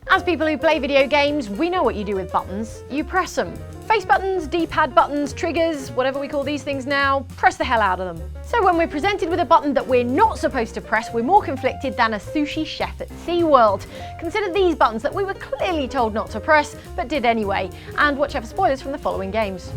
As people who play video games, we know what you do with buttons. You press them. Face buttons, D-pad buttons, triggers, whatever we call these things now, press the hell out of them. So when we're presented with a button that we're not supposed to press, we're more conflicted than a sushi chef at SeaWorld. Consider these buttons that we were clearly told not to press, but did anyway. And watch out for spoilers from the following games.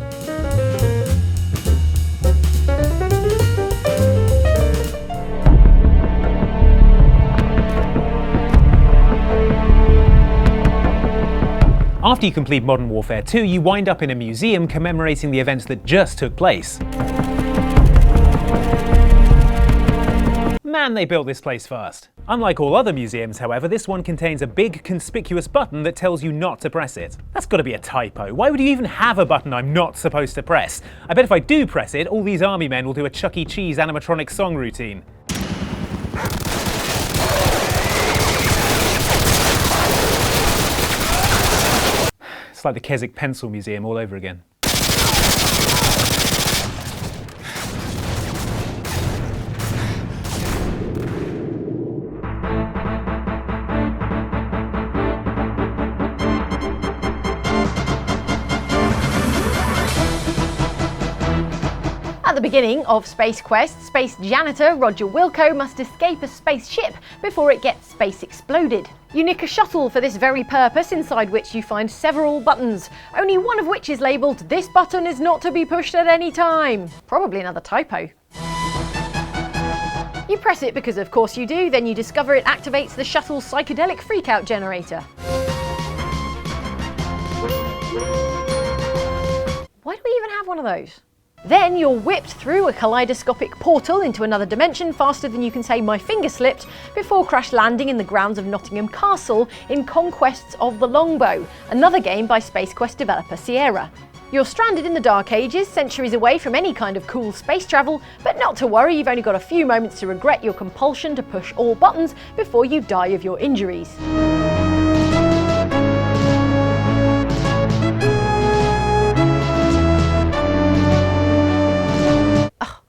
After you complete Modern Warfare 2, you wind up in a museum commemorating the events that just took place. Man, they built this place fast. Unlike all other museums, however, this one contains a big, conspicuous button that tells you not to press it. That's gotta be a typo. Why would you even have a button I'm not supposed to press? I bet if I do press it, all these army men will do a Chuck E. Cheese animatronic song routine. It's like the Keswick Pencil Museum all over again. At the beginning of Space Quest, space janitor Roger Wilco must escape a spaceship before it gets space exploded. You nick a shuttle for this very purpose, inside which you find several buttons, only one of which is labelled "This button is not to be pushed at any time." Probably another typo. You press it because of course you do, then you discover it activates the shuttle's psychedelic freakout generator. Why do we even have one of those? Then you're whipped through a kaleidoscopic portal into another dimension faster than you can say "my finger slipped" before crash landing in the grounds of Nottingham Castle in Conquests of the Longbow, another game by Space Quest developer Sierra. You're stranded in the Dark Ages, centuries away from any kind of cool space travel, but not to worry, you've only got a few moments to regret your compulsion to push all buttons before you die of your injuries.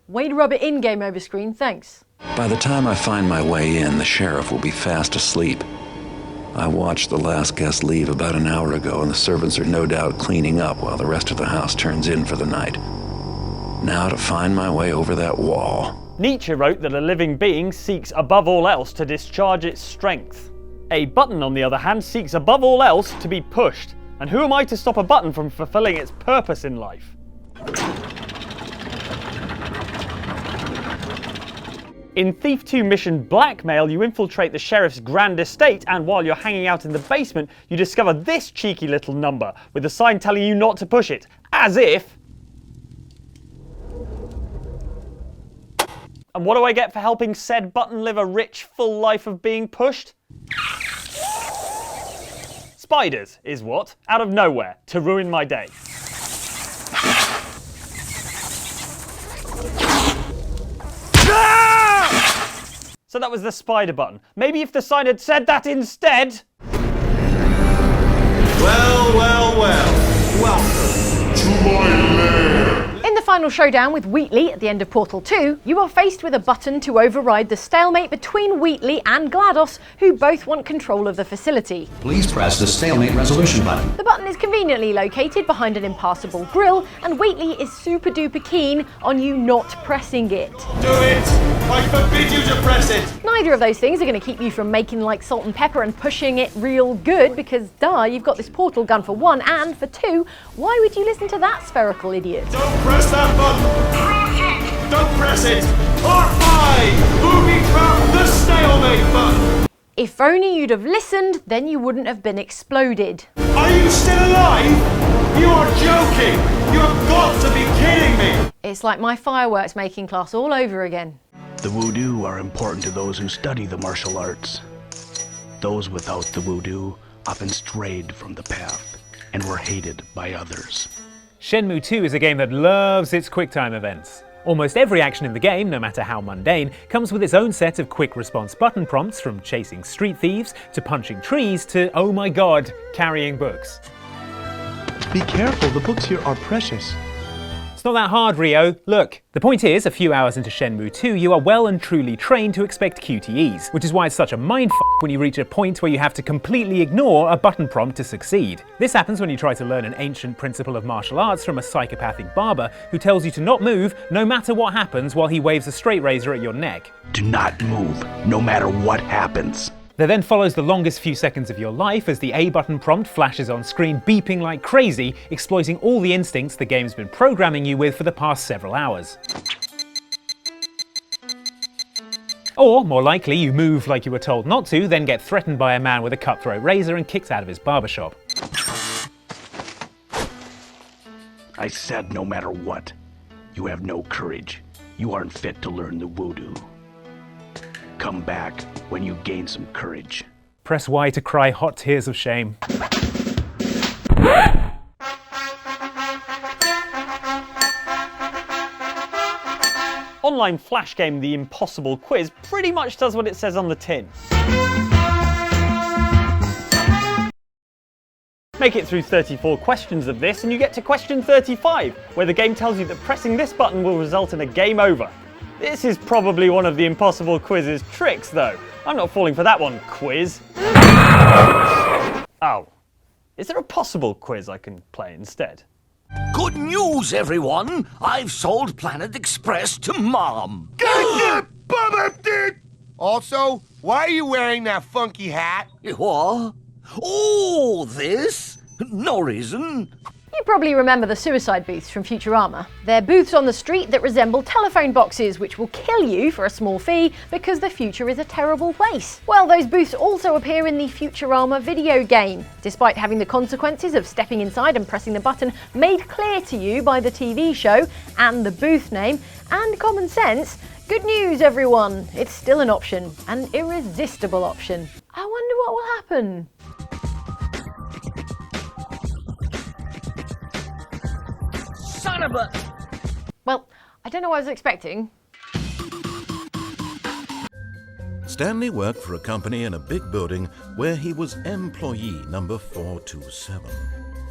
Way to rub it in, game over screen, thanks. By the time I find my way in, the sheriff will be fast asleep. I watched the last guest leave about an hour ago, and the servants are no doubt cleaning up while the rest of the house turns in for the night. Now to find my way over that wall. Nietzsche wrote that a living being seeks above all else to discharge its strength. A button, on the other hand, seeks above all else to be pushed. And who am I to stop a button from fulfilling its purpose in life? In Thief 2 mission Blackmail, you infiltrate the sheriff's grand estate, and while you're hanging out in the basement, you discover this cheeky little number, with a sign telling you not to push it, as if... And what do I get for helping said button live a rich, full life of being pushed? Spiders is what, out of nowhere, to ruin my day. So that was the spider button. Maybe if the sign had said that instead. Well, well, well. Welcome to my lair. In the final showdown with Wheatley at the end of Portal 2, you are faced with a button to override the stalemate between Wheatley and GLaDOS, who both want control of the facility. Please press the stalemate resolution button. The button is conveniently located behind an impassable grill, and Wheatley is super duper keen on you not pressing it. Do it! I forbid you to press it! Neither of those things are going to keep you from making like salt and pepper and pushing it real good, because duh, you've got this portal gun for one, and for two, why would you listen to that spherical idiot? Don't press that button! Don't press it! Or fine! Moving from the stalemate button! If only you'd have listened, then you wouldn't have been exploded. Are you still alive? You are joking! You have got to be kidding me! It's like my fireworks making class all over again. The voodoo are important to those who study the martial arts. Those without the voodoo often strayed from the path and were hated by others. Shenmue 2 is a game that loves its QuickTime events. Almost every action in the game, no matter how mundane, comes with its own set of quick response button prompts, from chasing street thieves to punching trees to, oh my god, carrying books. Be careful, the books here are precious. It's not that hard, Rio. Look. The point is, a few hours into Shenmue 2, you are well and truly trained to expect QTEs, which is why it's such a mindfuck when you reach a point where you have to completely ignore a button prompt to succeed. This happens when you try to learn an ancient principle of martial arts from a psychopathic barber who tells you to not move no matter what happens while he waves a straight razor at your neck. Do not move, no matter what happens. There then follows the longest few seconds of your life as the A button prompt flashes on screen beeping like crazy, exploiting all the instincts the game's been programming you with for the past several hours. Or, more likely, you move like you were told not to, then get threatened by a man with a cutthroat razor and kicked out of his barbershop. I said no matter what. You have no courage. You aren't fit to learn the voodoo. Come back when you gain some courage. Press Y to cry hot tears of shame. Online flash game The Impossible Quiz pretty much does what it says on the tin. Make it through 34 questions of this and you get to question 35, where the game tells you that pressing this button will result in a game over. This is probably one of the Impossible Quiz's tricks though. I'm not falling for that one, quiz. Oh. Is there a possible quiz I can play instead? Good news, everyone! I've sold Planet Express to Mom. Also, why are you wearing that funky hat? What? Oh, this? No reason. You probably remember the suicide booths from Futurama. They're booths on the street that resemble telephone boxes, which will kill you for a small fee because the future is a terrible place. Well, those booths also appear in the Futurama video game. Despite having the consequences of stepping inside and pressing the button made clear to you by the TV show and the booth name and common sense, good news everyone, it's still an option, an irresistible option. I wonder what will happen. Son of a... Well, I don't know what I was expecting. Stanley worked for a company in a big building where he was employee number 427.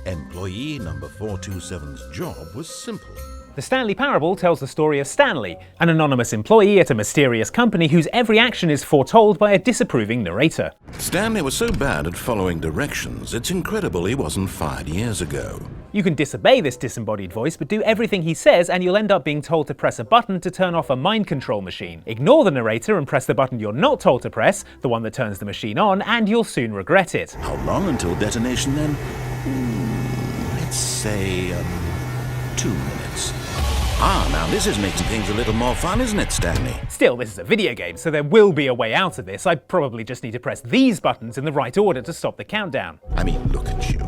Employee number 427's job was simple. The Stanley Parable tells the story of Stanley, an anonymous employee at a mysterious company whose every action is foretold by a disapproving narrator. Stanley was so bad at following directions, it's incredible he wasn't fired years ago. You can disobey this disembodied voice, but do everything he says and you'll end up being told to press a button to turn off a mind control machine. Ignore the narrator and press the button you're not told to press, the one that turns the machine on, and you'll soon regret it. How long until detonation then? Let's say, 2 minutes. Ah, now this is making things a little more fun, isn't it, Stanley? Still, this is a video game, so there will be a way out of this. I probably just need to press these buttons in the right order to stop the countdown. I mean, look at you.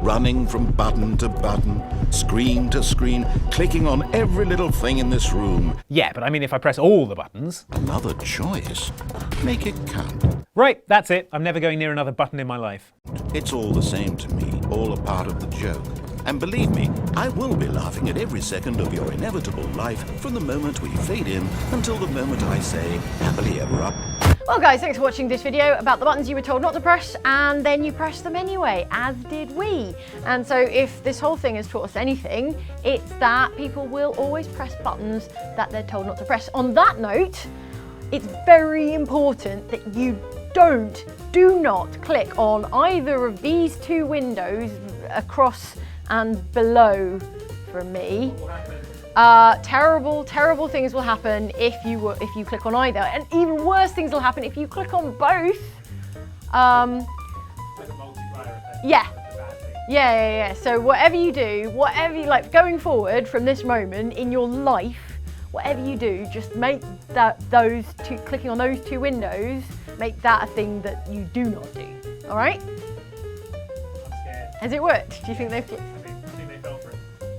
Running from button to button, screen to screen, clicking on every little thing in this room. Yeah, but I mean if I press all the buttons. Another choice. Make it count. Right, that's it. I'm never going near another button in my life. It's all the same to me, all a part of the joke. And believe me, I will be laughing at every second of your inevitable life from the moment we fade in until the moment I say, happily ever up. Well guys, thanks for watching this video about the buttons you were told not to press and then you pressed them anyway, as did we. And so if this whole thing has taught us anything, it's that people will always press buttons that they're told not to press. On that note, it's very important that you do not click on either of these two windows across and below from me. Terrible things will happen if you click on either, and even worse things will happen if you click on both. Yeah. So whatever you do, like going forward from this moment in your life, whatever you do, just make clicking on those two windows, make that a thing that you do not do. All right? I'm scared. Has it worked? Do you think they've?